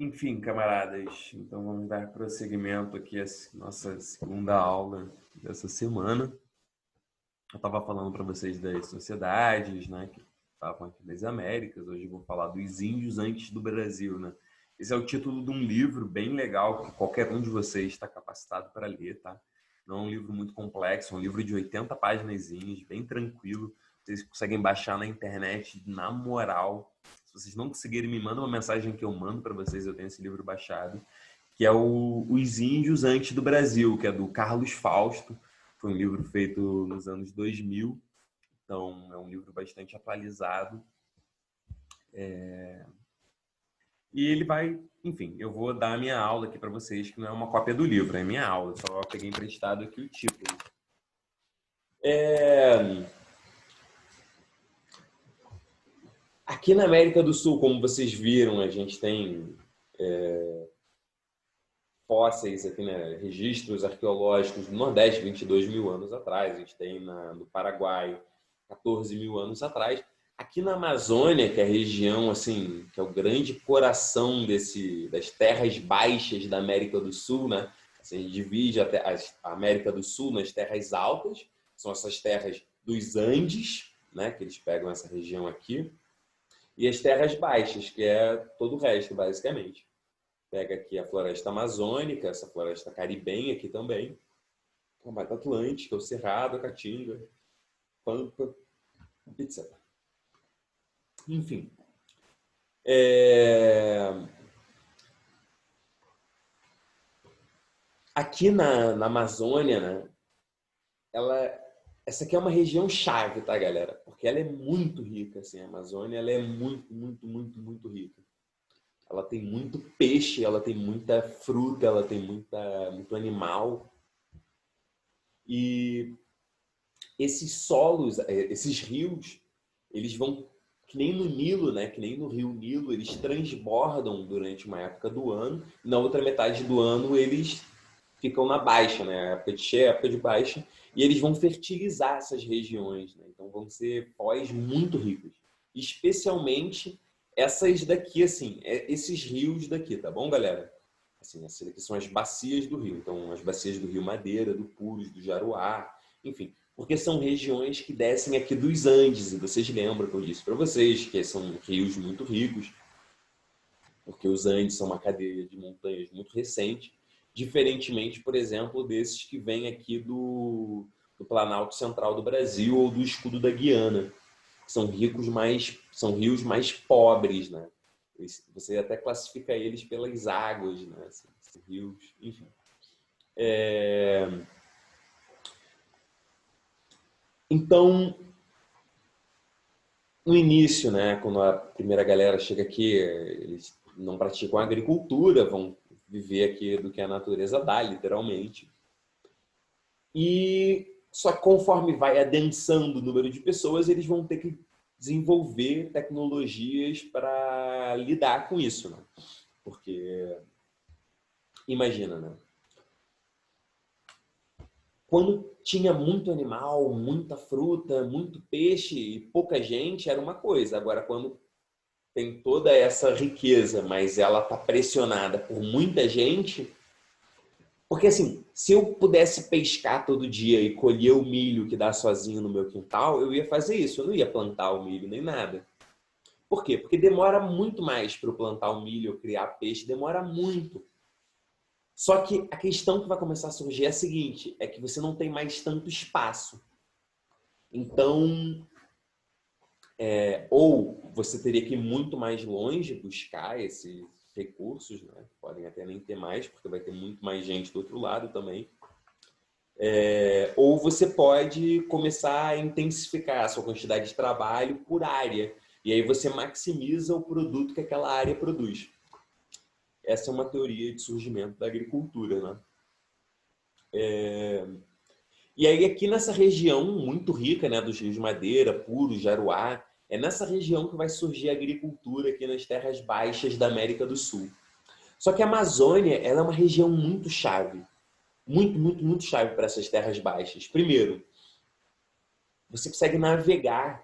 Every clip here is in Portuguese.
Enfim, camaradas, então vamos dar prosseguimento aqui à nossa segunda aula dessa semana. Eu estava falando para vocês das sociedades, né, que estavam aqui das Américas. Hoje eu vou falar dos índios antes do Brasil, né? Esse é o título de um livro bem legal que qualquer um de vocês está capacitado para ler, tá? Não é um livro muito complexo, é um livro de 80 páginas, bem tranquilo. Vocês conseguem baixar na internet na moral. Se vocês não conseguirem, me mandam uma mensagem que eu mando para vocês. Eu tenho esse livro baixado, que é Os Índios Antes do Brasil, que é do Carlos Fausto. Foi um livro feito nos anos 2000, então é um livro bastante atualizado. E ele vai, enfim, eu vou dar a minha aula aqui para vocês, que não é uma cópia do livro, é minha aula, só peguei emprestado aqui o título. Aqui na América do Sul, como vocês viram, a gente tem fósseis aqui, né? Registros arqueológicos do Nordeste, 22 mil anos atrás. A gente tem no Paraguai, 14 mil anos atrás. Aqui na Amazônia, que é a região, assim, que é o grande coração das terras baixas da América do Sul, né? Assim, a gente divide a América do Sul nas terras altas, são essas terras dos Andes, né? Que eles pegam essa região aqui, e as terras baixas, que é todo o resto, basicamente. Pega aqui a floresta amazônica, essa floresta caribenha aqui também, a Mata Atlântica, o Cerrado, a Caatinga, Pampa, etc. Enfim. Aqui na Amazônia, né, essa aqui é uma região chave, tá, galera? Porque ela é muito rica, assim, a Amazônia, ela é muito, muito, muito, muito rica. Ela tem muito peixe, ela tem muita fruta, ela tem muito animal. E esses solos, esses rios, eles vão, que nem no Nilo, né? Que nem no rio Nilo, eles transbordam durante uma época do ano. E na outra metade do ano, eles ficam na baixa, né? Época de cheia, época de baixa. E eles vão fertilizar essas regiões, né? Então vão ser foz muito ricas. Especialmente essas daqui, assim, esses rios daqui, tá bom, galera? Assim, essas daqui são as bacias do rio. Então, as bacias do Rio Madeira, do Purus, do Jaruá, enfim, porque são regiões que descem aqui dos Andes, e vocês lembram que eu disse para vocês que são rios muito ricos, porque os Andes são uma cadeia de montanhas muito recente, diferentemente, por exemplo, desses que vêm aqui do Planalto Central do Brasil ou do Escudo da Guiana, que são rios mais pobres, né? Você até classifica eles pelas águas, né? Assim, rios, enfim. Então, no início, né, quando a primeira galera chega aqui, eles não praticam agricultura, vão viver aqui do que a natureza dá, literalmente. E só que conforme vai adensando o número de pessoas, eles vão ter que desenvolver tecnologias para lidar com isso, né? Porque imagina, né? Quando tinha muito animal, muita fruta, muito peixe e pouca gente, era uma coisa. Agora, quando tem toda essa riqueza, mas ela está pressionada por muita gente. Porque assim, se eu pudesse pescar todo dia e colher o milho que dá sozinho no meu quintal, eu ia fazer isso. Eu não ia plantar o milho nem nada. Por quê? Porque demora muito mais para eu plantar o milho, eu criar peixe, demora muito. Só que a questão que vai começar a surgir é a seguinte, é que você não tem mais tanto espaço. Então, ou você teria que ir muito mais longe buscar esses recursos, né? Podem até nem ter mais, porque vai ter muito mais gente do outro lado também. Ou você pode começar a intensificar a sua quantidade de trabalho por área. E aí você maximiza o produto que aquela área produz. Essa é uma teoria de surgimento da agricultura, né? E aí aqui nessa região muito rica, né, dos rios Madeira, Purus, Jaruá, é nessa região que vai surgir a agricultura aqui nas terras baixas da América do Sul. Só que a Amazônia, ela é uma região muito chave. Muito, muito, muito chave para essas terras baixas. Primeiro, você consegue navegar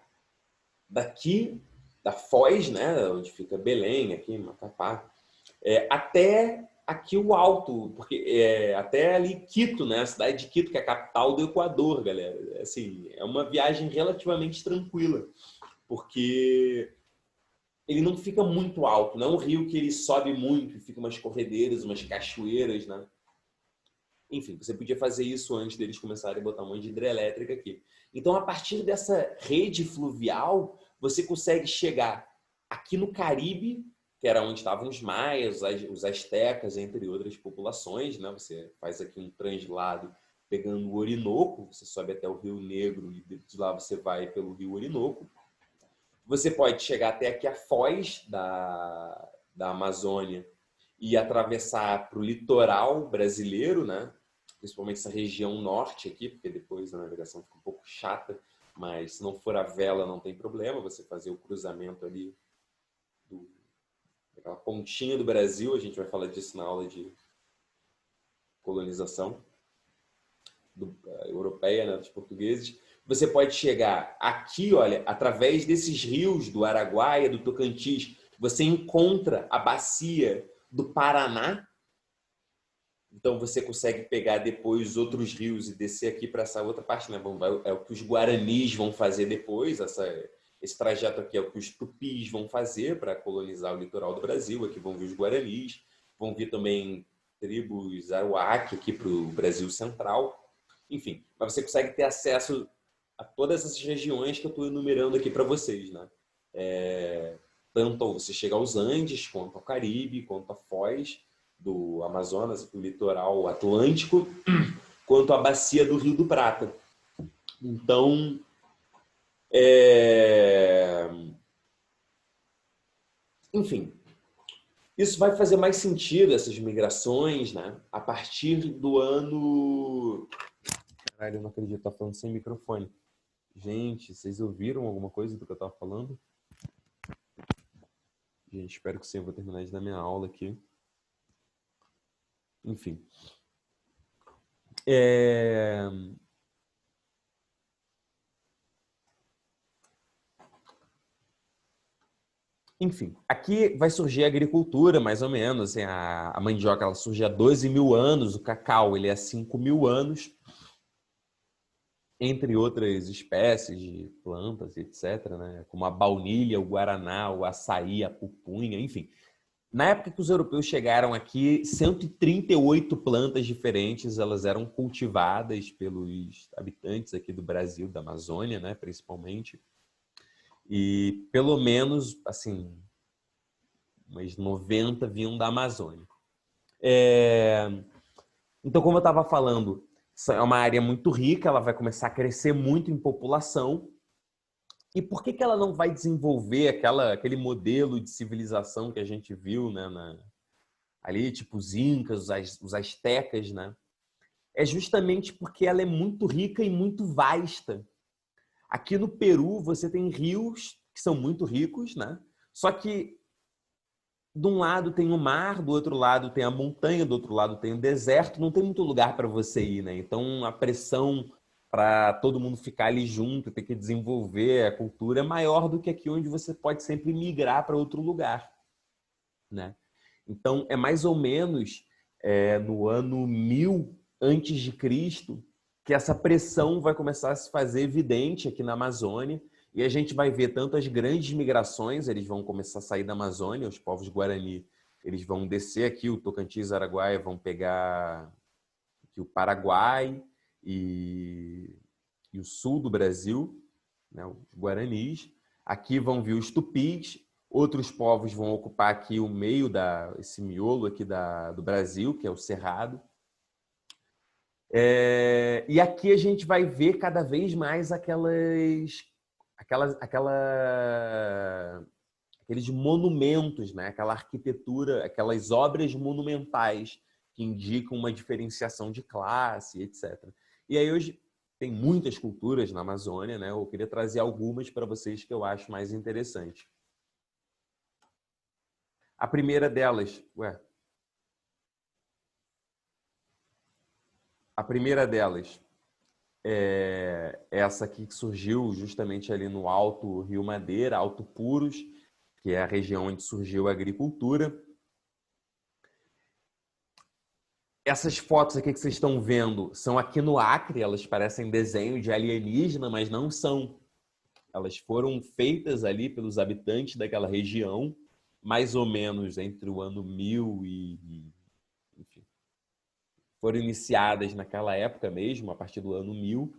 daqui da Foz, né, onde fica Belém, aqui em Macapá, até aqui o Alto, porque até ali Quito, né? A cidade de Quito, que é a capital do Equador, galera. Assim, é uma viagem relativamente tranquila, porque ele não fica muito alto, não é um rio que ele sobe muito, fica umas corredeiras, umas cachoeiras, né? Enfim, você podia fazer isso antes deles começarem a botar um monte de hidrelétrica aqui. Então, a partir dessa rede fluvial, você consegue chegar aqui no Caribe, que era onde estavam os maias, os astecas, entre outras populações, né? Você faz aqui um translado pegando o Orinoco, você sobe até o Rio Negro e de lá você vai pelo Rio Orinoco. Você pode chegar até aqui a Foz da Amazônia e atravessar para o litoral brasileiro, né? Principalmente essa região norte aqui, porque depois a navegação fica um pouco chata, mas se não for a vela não tem problema, você fazer o cruzamento ali daquela pontinha do Brasil, a gente vai falar disso na aula de colonização europeia, né, dos portugueses. Você pode chegar aqui, olha, através desses rios do Araguaia, do Tocantins, você encontra a bacia do Paraná. Então você consegue pegar depois outros rios e descer aqui para essa outra parte, né? É o que os guaranis vão fazer depois. Esse trajeto aqui é o que os tupis vão fazer para colonizar o litoral do Brasil. Aqui vão vir os guaranis, vão vir também tribos Aruac aqui para o Brasil central. Enfim, mas você consegue ter acesso a todas essas regiões que eu estou enumerando aqui para vocês, né? Tanto você chega aos Andes, quanto ao Caribe, quanto a Foz do Amazonas, do litoral atlântico, quanto a bacia do Rio do Prata. Então, enfim, isso vai fazer mais sentido, essas migrações, né? A partir do ano... Caralho, eu não acredito, tá falando sem microfone. Gente, vocês ouviram alguma coisa do que eu tava falando? Gente, espero que sim, eu vou terminar de dar minha aula aqui. Enfim. Enfim, aqui vai surgir a agricultura, mais ou menos. Assim, a mandioca ela surge há 12 mil anos, o cacau ele é 5 mil anos, entre outras espécies de plantas, etc., né? Como a baunilha, o guaraná, o açaí, a pupunha, enfim. Na época que os europeus chegaram aqui, 138 plantas diferentes elas eram cultivadas pelos habitantes aqui do Brasil, da Amazônia, né, principalmente. E pelo menos, assim, umas 90 vinham da Amazônia. Então, como eu estava falando, é uma área muito rica, ela vai começar a crescer muito em população. E por que ela não vai desenvolver aquele modelo de civilização que a gente viu, né, ali, tipo os incas, os astecas, né? É justamente porque ela é muito rica e muito vasta. Aqui no Peru, você tem rios que são muito ricos, né? Só que de um lado tem o mar, do outro lado tem a montanha, do outro lado tem o deserto, não tem muito lugar para você ir, né? Então a pressão para todo mundo ficar ali junto, ter que desenvolver a cultura é maior do que aqui onde você pode sempre migrar para outro lugar, né? Então é mais ou menos no ano 1000 antes de Cristo que essa pressão vai começar a se fazer evidente aqui na Amazônia. E a gente vai ver tanto as grandes migrações, eles vão começar a sair da Amazônia, os povos Guarani, eles vão descer aqui, o Tocantins, Araguaia, vão pegar aqui o Paraguai e o sul do Brasil, né, os Guaranis. Aqui vão vir os Tupis, outros povos vão ocupar aqui o meio, esse miolo aqui do Brasil, que é o Cerrado. E aqui a gente vai ver cada vez mais aqueles monumentos, né? Aquela arquitetura, aquelas obras monumentais que indicam uma diferenciação de classe, etc. E aí hoje tem muitas culturas na Amazônia, né? Eu queria trazer algumas para vocês que eu acho mais interessante. A primeira delas, é essa aqui que surgiu justamente ali no Alto Rio Madeira, Alto Puros, que é a região onde surgiu a agricultura. Essas fotos aqui que vocês estão vendo são aqui no Acre, elas parecem desenho de alienígena, mas não são. Elas foram feitas ali pelos habitantes daquela região, mais ou menos entre o ano 1000 enfim, foram iniciadas naquela época mesmo, a partir do ano 1000.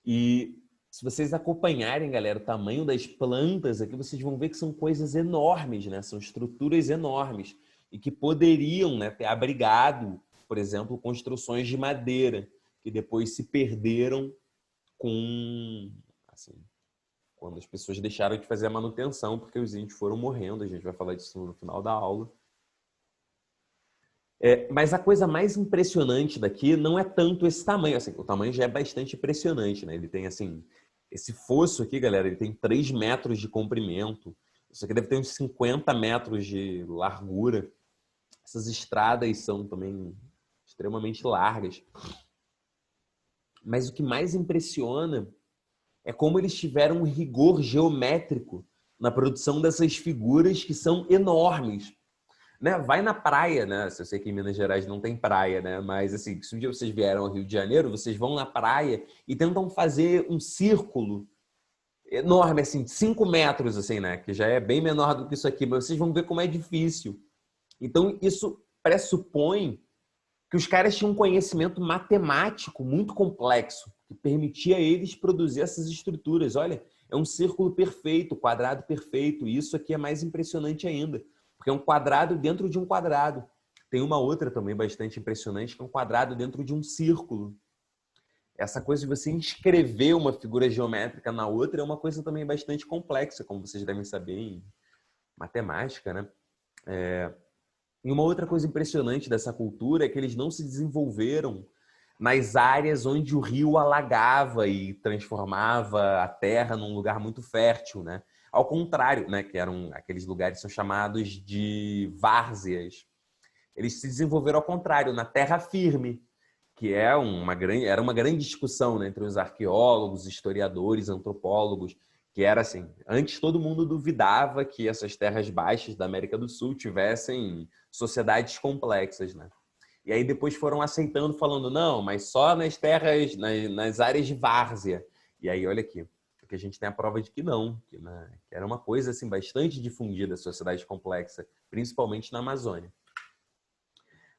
E se vocês acompanharem, galera, o tamanho das plantas aqui, vocês vão ver que são coisas enormes, né? São estruturas enormes e que poderiam, né, ter abrigado, por exemplo, construções de madeira que depois se perderam com, assim, quando as pessoas deixaram de fazer a manutenção, porque os índios foram morrendo. A gente vai falar disso no final da aula. Mas a coisa mais impressionante daqui não é tanto esse tamanho. Assim, o tamanho já é bastante impressionante, né? Ele tem, assim, esse fosso aqui, galera, ele tem 3 metros de comprimento. Isso aqui deve ter uns 50 metros de largura. Essas estradas são também extremamente largas. Mas o que mais impressiona é como eles tiveram um rigor geométrico na produção dessas figuras que são enormes. Né? Vai na praia, né? Eu sei que em Minas Gerais não tem praia, né? Mas assim, se um dia vocês vieram ao Rio de Janeiro, vocês vão na praia e tentam fazer um círculo enorme, assim, 5 metros, assim, né? Que já é bem menor do que isso aqui, mas vocês vão ver como é difícil. Então, isso pressupõe que os caras tinham um conhecimento matemático muito complexo, que permitia a eles produzir essas estruturas. Olha, é um círculo perfeito, quadrado perfeito, e isso aqui é mais impressionante ainda, porque é um quadrado dentro de um quadrado. Tem uma outra também bastante impressionante, que é um quadrado dentro de um círculo. Essa coisa de você inscrever uma figura geométrica na outra é uma coisa também bastante complexa, como vocês devem saber em matemática, né? E uma outra coisa impressionante dessa cultura é que eles não se desenvolveram nas áreas onde o rio alagava e transformava a terra num lugar muito fértil, né? Ao contrário, né, que eram aqueles lugares que são chamados de várzeas. Eles se desenvolveram ao contrário, na terra firme, que era uma grande discussão, né, entre os arqueólogos, historiadores, antropólogos, que era assim, antes todo mundo duvidava que essas terras baixas da América do Sul tivessem sociedades complexas, né? E aí depois foram aceitando, falando, não, mas só nas terras, nas áreas de várzea. E aí, olha aqui, que a gente tem a prova de que não, que era uma coisa assim bastante difundida, a sociedade complexa, principalmente na Amazônia.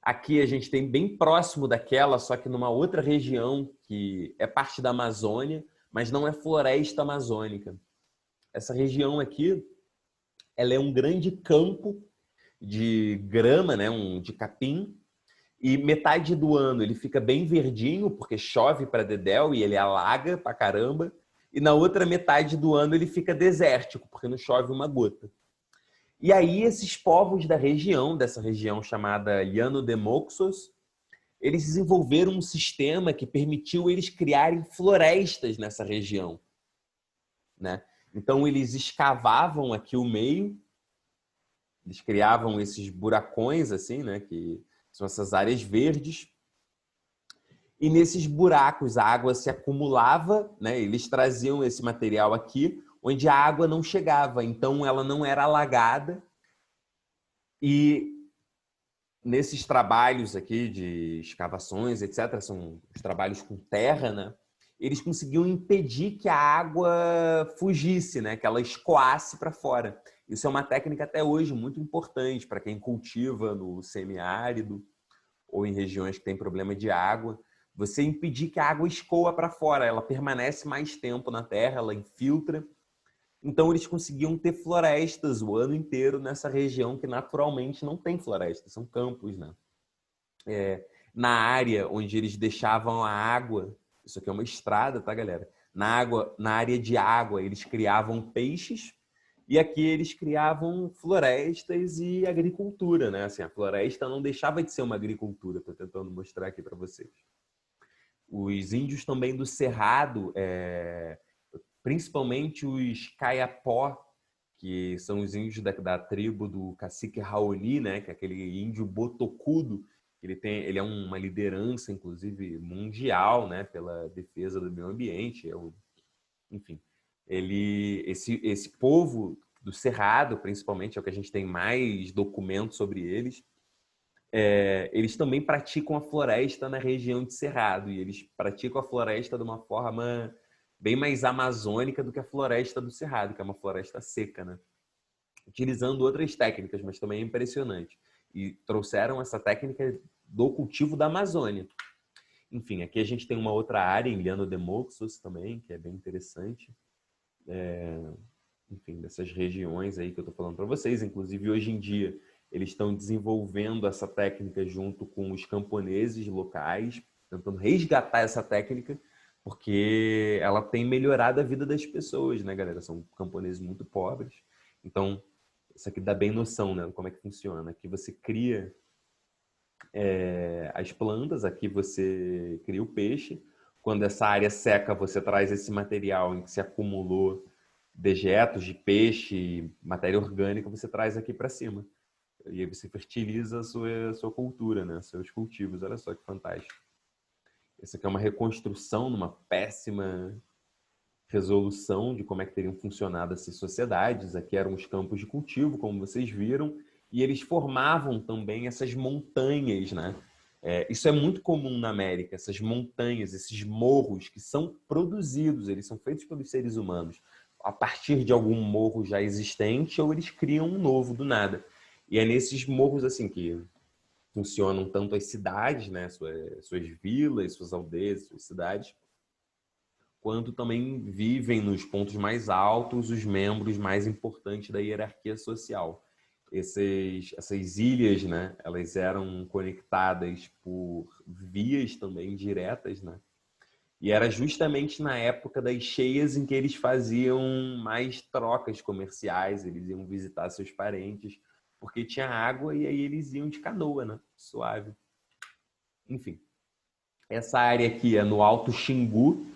Aqui a gente tem bem próximo daquela, só que numa outra região que é parte da Amazônia, mas não é floresta amazônica. Essa região aqui, ela é um grande campo de grama, né, de capim, e metade do ano ele fica bem verdinho, porque chove para dedéu e ele alaga pra caramba, e na outra metade do ano ele fica desértico, porque não chove uma gota. E aí esses povos dessa região chamada Llano de Moxos, eles desenvolveram um sistema que permitiu eles criarem florestas nessa região, né? Então eles escavavam aqui o meio, eles criavam esses buracões assim, né, que são essas áreas verdes. E nesses buracos a água se acumulava, né? Eles traziam esse material aqui, onde a água não chegava, então ela não era alagada. E nesses trabalhos aqui de escavações, etc., são os trabalhos com terra, né? Eles conseguiam impedir que a água fugisse, né? Que ela escoasse para fora. Isso é uma técnica até hoje muito importante para quem cultiva no semiárido ou em regiões que tem problema de água. Você impedir que a água escoa para fora, ela permanece mais tempo na terra, ela infiltra. Então eles conseguiam ter florestas o ano inteiro nessa região que naturalmente não tem florestas, são campos, né? Na área onde eles deixavam a água, isso aqui é uma estrada, tá, galera? Na área de água, eles criavam peixes e aqui eles criavam florestas e agricultura, né? Assim, a floresta não deixava de ser uma agricultura, estou tentando mostrar aqui para vocês. Os índios também do Cerrado, principalmente os Kayapó, que são os índios da tribo do cacique Raoni, né? Que é aquele índio botocudo. Ele é uma liderança, inclusive, mundial, né? Pela defesa do meio ambiente. Enfim, esse povo do Cerrado, principalmente, é o que a gente tem mais documentos sobre eles. eles também praticam a floresta na região de Cerrado, e eles praticam a floresta de uma forma bem mais amazônica do que a floresta do Cerrado, que é uma floresta seca, né? Utilizando outras técnicas, mas também é impressionante. E trouxeram essa técnica do cultivo da Amazônia. Enfim, aqui a gente tem uma outra área em Llano de Moxos também, que é bem interessante. Enfim, dessas regiões aí que eu estou falando para vocês. Inclusive, hoje em dia, eles estão desenvolvendo essa técnica junto com os camponeses locais, tentando resgatar essa técnica, porque ela tem melhorado a vida das pessoas, né, galera? São camponeses muito pobres. Então, isso aqui dá bem noção, né, como é que funciona. Aqui você cria as plantas, aqui você cria o peixe. Quando essa área seca, você traz esse material em que se acumulou dejetos de peixe, matéria orgânica, você traz aqui para cima. E aí você fertiliza a sua cultura, né? Seus cultivos. Olha só que fantástico. Essa aqui é uma reconstrução numa péssima resolução de como é que teriam funcionado essas sociedades. Aqui eram os campos de cultivo, como vocês viram, e eles formavam também essas montanhas, né? Isso é muito comum na América, essas montanhas, esses morros que são produzidos, eles são feitos pelos seres humanos a partir de algum morro já existente ou eles criam um novo do nada. E é nesses morros assim que funcionam tanto as cidades, né, suas vilas, suas aldeias, suas cidades, quanto também vivem nos pontos mais altos os membros mais importantes da hierarquia social. Essas ilhas, né, elas eram conectadas por vias também diretas, né? E era justamente na época das cheias em que eles faziam mais trocas comerciais, eles iam visitar seus parentes, porque tinha água e aí eles iam de canoa, né? Suave. Enfim, essa área aqui é no Alto Xingu,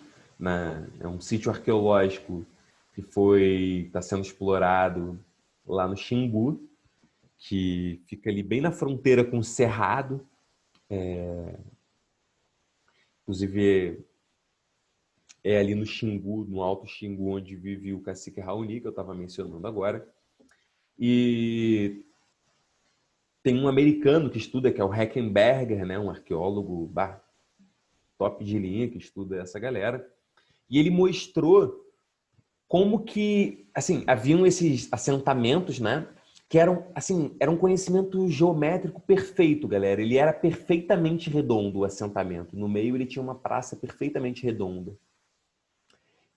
é um sítio arqueológico que está sendo explorado lá no Xingu, que fica ali bem na fronteira com o Cerrado. Inclusive, é ali no Xingu, no Alto Xingu, onde vive o cacique Raoni, que eu estava mencionando agora. E tem um americano que estuda, que é o Heckenberger, né? Um arqueólogo top de linha que estuda essa galera. E ele mostrou como que, assim, haviam esses assentamentos, né? Que eram, assim, era um conhecimento geométrico perfeito, galera. Ele era perfeitamente redondo, o assentamento. No meio ele tinha uma praça perfeitamente redonda.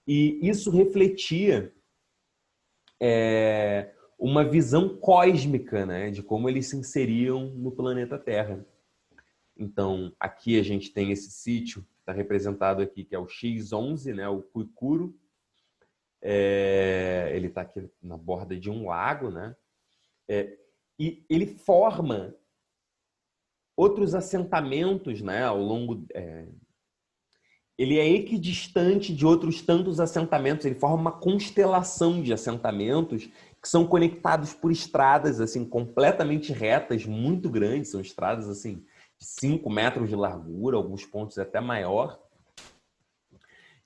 E isso refletia uma visão cósmica, né? De como eles se inseriam no planeta Terra. Então, aqui a gente tem esse sítio, que está representado aqui, que é o X11, né? O Cuicuro. Ele está aqui na borda de um lago, né? E ele forma outros assentamentos, né? Ao longo... Ele é equidistante de outros tantos assentamentos. Ele forma uma constelação de assentamentos que são conectados por estradas assim completamente retas, muito grandes. São estradas assim de 5 metros de largura, alguns pontos até maior.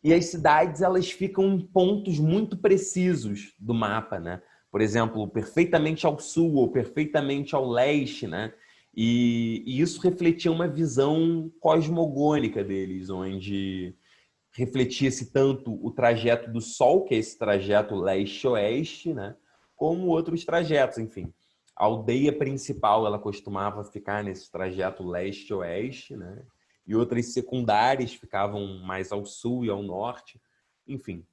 E as cidades elas ficam em pontos muito precisos do mapa, né? Por exemplo, perfeitamente ao sul ou perfeitamente ao leste, né? E isso refletia uma visão cosmogônica deles, onde refletia-se tanto o trajeto do Sol, que é esse trajeto leste-oeste, né? Como outros trajetos, enfim. A aldeia principal ela costumava ficar nesse trajeto leste-oeste, né? E outras secundárias ficavam mais ao sul e ao norte. Enfim,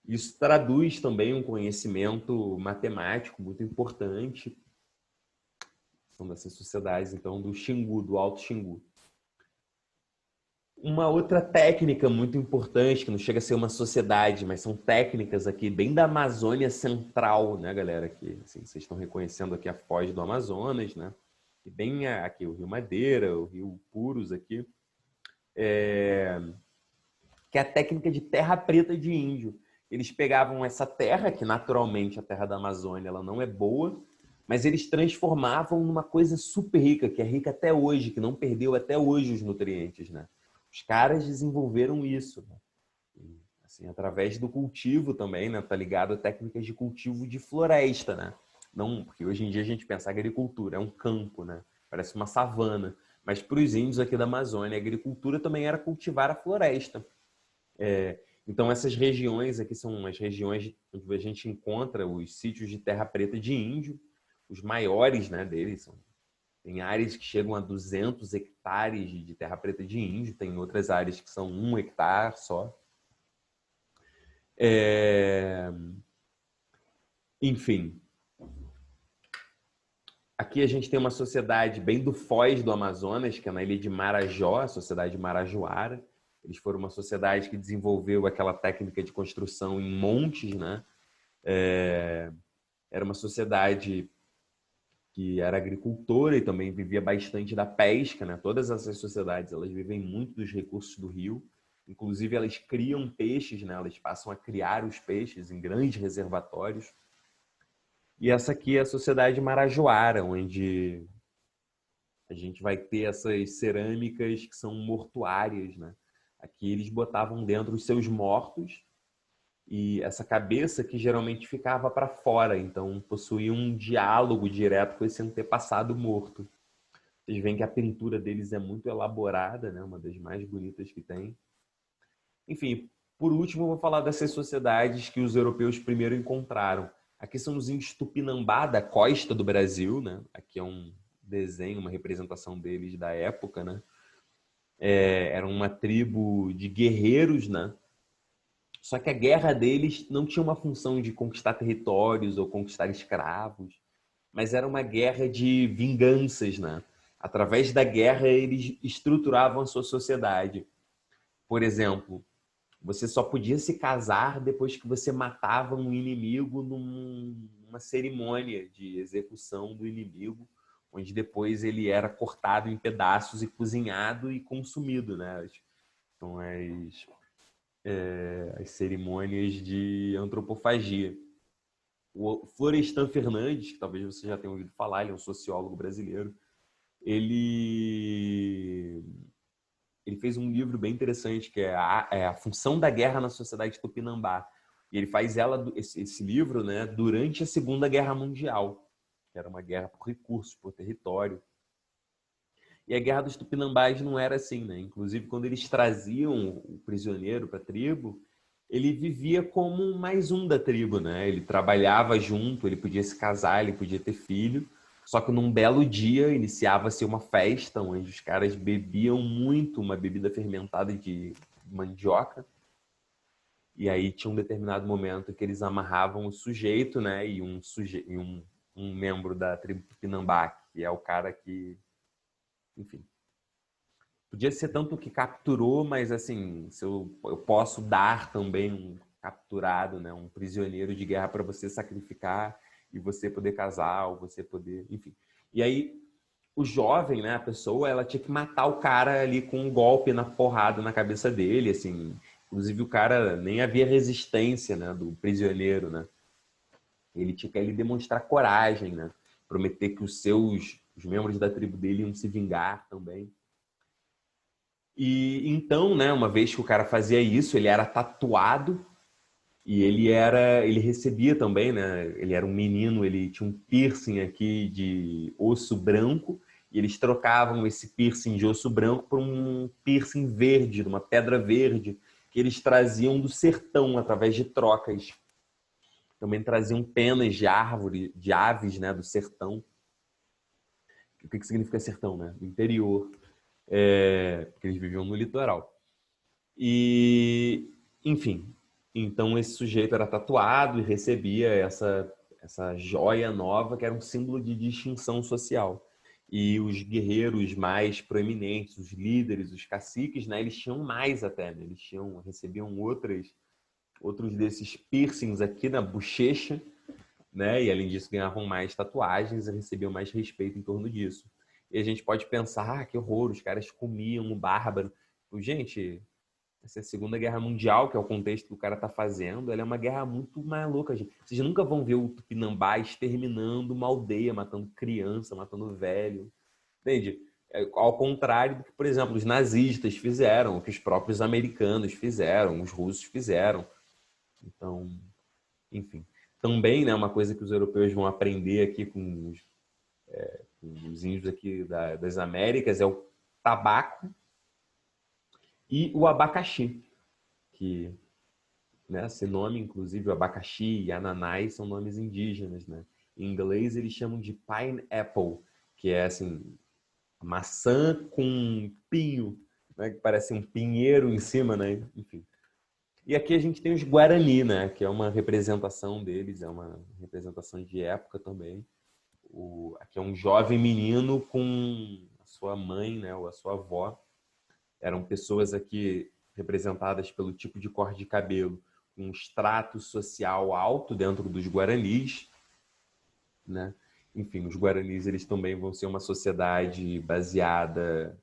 isso traduz também um conhecimento matemático muito importante. São dessas sociedades, então, do Xingu, do Alto Xingu. Uma outra técnica muito importante, que não chega a ser uma sociedade, mas são técnicas aqui bem da Amazônia Central, né, galera? Que assim, vocês estão reconhecendo aqui a foz do Amazonas, né? E bem aqui o Rio Madeira, o Rio Purus aqui. Que é a técnica de terra preta de índio. Eles pegavam essa terra, que naturalmente a terra da Amazônia ela não é boa, mas eles transformavam numa coisa super rica, que é rica até hoje, que não perdeu até hoje os nutrientes, né? Os caras desenvolveram isso, né? E, assim, através do cultivo também, né? Tá ligado a técnicas de cultivo de floresta, né? Não, porque hoje em dia a gente pensa agricultura, é um campo, né? Parece uma savana. Mas para os índios aqui da Amazônia, a agricultura também era cultivar a floresta. Então essas regiões aqui são as regiões onde a gente encontra os sítios de terra preta de índio, os maiores, né, deles. Tem áreas que chegam a 200 hectares de terra preta de índio, tem outras áreas que são 1 hectare só. Enfim, aqui a gente tem uma sociedade bem do Foz do Amazonas, que é na ilha de Marajó, a sociedade Marajoara. Eles foram uma sociedade que desenvolveu aquela técnica de construção em montes, né? Era uma sociedade que era agricultora e também vivia bastante da pesca, né? Todas essas sociedades, elas vivem muito dos recursos do rio. Inclusive, elas criam peixes, né? Elas passam a criar os peixes em grandes reservatórios. E essa aqui é a sociedade Marajoara, onde a gente vai ter essas cerâmicas que são mortuárias, né? Aqui eles botavam dentro os seus mortos e essa cabeça que geralmente ficava para fora, então possuía um diálogo direto com esse antepassado morto. Vocês veem que a pintura deles é muito elaborada, né? Uma das mais bonitas que tem. Enfim, por último, eu vou falar dessas sociedades que os europeus primeiro encontraram. Aqui são os índios Tupinambá, da costa do Brasil, né? Aqui é um desenho, uma representação deles da época, né? Era uma tribo de guerreiros, né? Só que a guerra deles não tinha uma função de conquistar territórios ou conquistar escravos, mas era uma guerra de vinganças, né? Através da guerra, eles estruturavam a sua sociedade. Por exemplo, você só podia se casar depois que você matava um inimigo numa cerimônia de execução do inimigo, onde depois ele era cortado em pedaços e cozinhado e consumido, né? Então, as cerimônias de antropofagia. O Florestan Fernandes, que talvez você já tenha ouvido falar, ele é um sociólogo brasileiro, ele fez um livro bem interessante que é a Função da Guerra na Sociedade Tupinambá. E ele faz esse livro, né, durante a Segunda Guerra Mundial, que era uma guerra por recursos, por território. E a Guerra dos Tupinambás não era assim, né? Inclusive, quando eles traziam o prisioneiro para a tribo, ele vivia como mais um da tribo, né? Ele trabalhava junto, ele podia se casar, ele podia ter filho. Só que num belo dia iniciava-se uma festa onde os caras bebiam muito uma bebida fermentada de mandioca. E aí tinha um determinado momento que eles amarravam o sujeito, né? E um membro da tribo Tupinambá, que é o cara que, enfim, podia ser tanto que capturou, mas assim, se eu posso dar também um capturado, né? Um prisioneiro de guerra para você sacrificar e você poder casar, ou você poder, enfim. E aí o jovem, né, a pessoa, ela tinha que matar o cara ali com um golpe na porrada na cabeça dele, assim. Inclusive o cara nem havia resistência, né, do prisioneiro, né? Ele tinha que ali demonstrar coragem, né? Prometer que os membros da tribo dele iam se vingar também. E então, né, uma vez que o cara fazia isso, ele era tatuado e ele recebia também, né? Ele era um menino, ele tinha um piercing aqui de osso branco e eles trocavam esse piercing de osso branco por um piercing verde, uma pedra verde que eles traziam do sertão através de trocas. Também traziam penas de árvore, de aves, né, do sertão. O que significa sertão, né? Do interior. Porque eles viviam no litoral. E, enfim, então esse sujeito era tatuado e recebia essa joia nova que era um símbolo de distinção social. E os guerreiros mais proeminentes, os líderes, os caciques, né, eles tinham mais até, né? Eles recebiam outros desses piercings aqui na bochecha, né? E além disso ganhavam mais tatuagens e recebiam mais respeito em torno disso. E a gente pode pensar, que horror, os caras comiam o bárbaro. Gente, essa Segunda Guerra Mundial, que é o contexto que o cara tá fazendo, ela é uma guerra muito maluca, gente. Vocês nunca vão ver o Tupinambá exterminando uma aldeia, matando criança, matando velho. Entende? Ao contrário do que, por exemplo, os nazistas fizeram, o que os próprios americanos fizeram, os russos fizeram. Então, enfim. também, né, uma coisa que os europeus vão aprender aqui com os índios aqui das Américas é o tabaco e o abacaxi, que, né, esse nome, inclusive, o abacaxi e ananás são nomes indígenas, né? Em inglês eles chamam de pineapple, que é assim, maçã com pinho, né, que parece um pinheiro em cima, né? Enfim. E aqui a gente tem os Guarani, né, que é uma representação deles, é uma representação de época também. Aqui é um jovem menino com a sua mãe, né, ou a sua avó. Eram pessoas aqui representadas pelo tipo de cor de cabelo, um extrato social alto dentro dos Guaranis, né? Enfim, os Guaranis eles também vão ser uma sociedade baseada...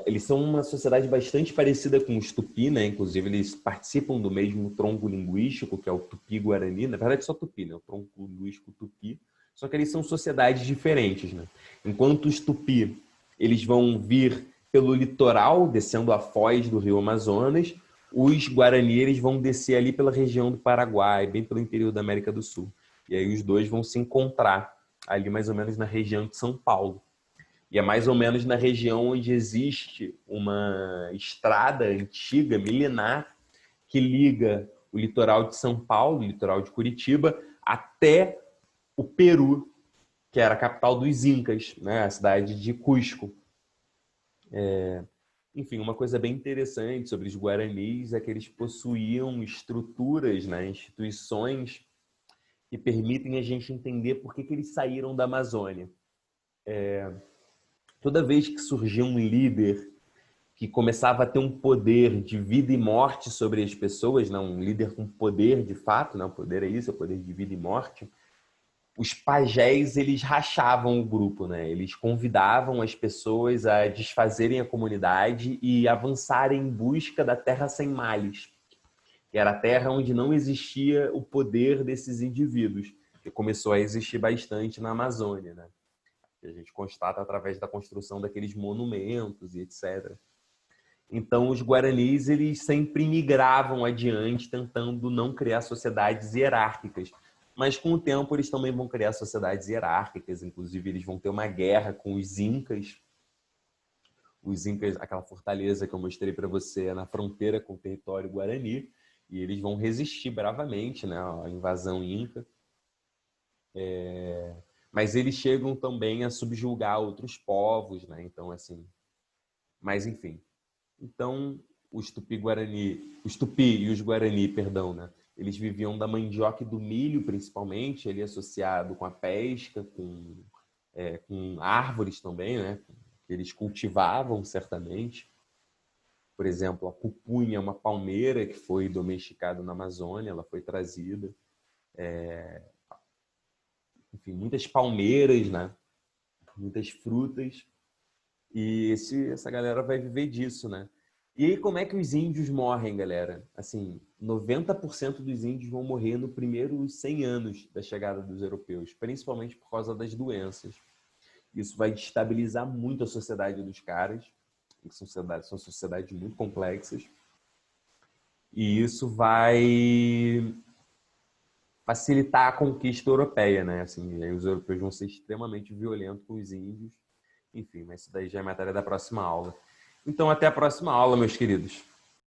Eles são uma sociedade bastante parecida com os Tupi, né? Inclusive, eles participam do mesmo tronco linguístico, que é o Tupi-Guarani. Na verdade, só Tupi, né? O tronco linguístico Tupi. Só que eles são sociedades diferentes, né? Enquanto os Tupi, eles vão vir pelo litoral, descendo a foz do Rio Amazonas, os Guarani, eles vão descer ali pela região do Paraguai, bem pelo interior da América do Sul. E aí os dois vão se encontrar ali mais ou menos na região de São Paulo. E é mais ou menos na região onde existe uma estrada antiga, milenar, que liga o litoral de São Paulo, o litoral de Curitiba, até o Peru, que era a capital dos Incas, né? A cidade de Cusco. Enfim, uma coisa bem interessante sobre os Guaranis é que eles possuíam estruturas, né? Instituições que permitem a gente entender por que eles saíram da Amazônia. Toda vez que surgia um líder que começava a ter um poder de vida e morte sobre as pessoas, não, um líder com poder de fato, não, poder é isso, é poder de vida e morte, os pajés, eles rachavam o grupo, né? Eles convidavam as pessoas a desfazerem a comunidade e avançarem em busca da terra sem males, que era a terra onde não existia o poder desses indivíduos, que começou a existir bastante na Amazônia, né? Que a gente constata através da construção daqueles monumentos e etc. Então, os guaranis, eles sempre migravam adiante, tentando não criar sociedades hierárquicas. Mas, com o tempo, eles também vão criar sociedades hierárquicas. Inclusive, eles vão ter uma guerra com os incas. Os incas, aquela fortaleza que eu mostrei para você, é na fronteira com o território guarani. E eles vão resistir bravamente, né, à invasão inca. Mas eles chegam também a subjugar outros povos, né? Então, assim... Mas, enfim... Então, os Tupi e os Guarani, perdão, né? Eles viviam da mandioca e do milho, principalmente, ele associado com a pesca, com árvores também, né? Que eles cultivavam, certamente. Por exemplo, a pupunha é uma palmeira que foi domesticada na Amazônia, ela foi trazida. Enfim, muitas palmeiras, né? Muitas frutas. E essa galera vai viver disso, né? E aí, como é que os índios morrem, galera? Assim, 90% dos índios vão morrer nos primeiros 100 anos da chegada dos europeus, principalmente por causa das doenças. Isso vai destabilizar muito a sociedade dos caras, que são sociedades muito complexas. E isso vai facilitar a conquista europeia, né? Assim, aí os europeus vão ser extremamente violentos com os índios. Enfim, mas isso daí já é matéria da próxima aula. Então, até a próxima aula, meus queridos.